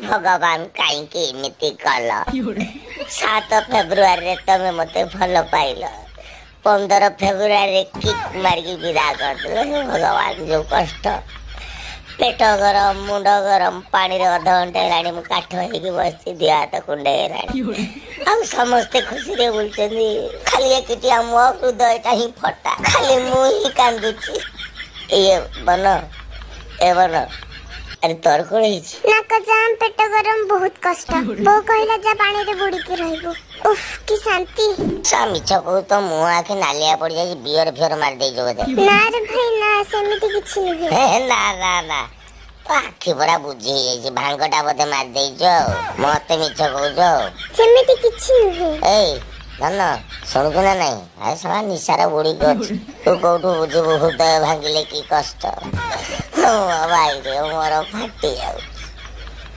भगवान कहीं एमती कल 7 फेब्रुआरी तमें मत भल पाइल 15 फेब्रुआरी किक मारिकी विदा कर भगवान जो कष्ट पेट गरम मुंड गरम पानी अध घंटे है मु काठ होगी बस दिह हाथ कुंडे आ समस्ते खुशी रे बोलते खाली एक मो हृदयटा ही फटा खाली मुझे कांदुची ये बन ए बन अरे तोर कोन नाक जाम पेट गरम बहुत कष्ट बो कहला जा पानी रे बुड़ी के रहबो उफ की शांति मिछ कहू तो मुँह आखि नालिया पड़ जाए बियर फियर मार दे जो ना रे भाई ना सेमिति किछि नहीं ना ना ना तो आखि बड़ा बुझी जाई भांगटा बोधे मार दे जो मते मिछ कहू जो सेमिति किछि नहीं ए धन शुणु ना नहीं अरे साला निशार बुड़ी को तू कौटू बुझे हृदय भांगिले की कष्ट भाई रे मोर फाटी जाऊ।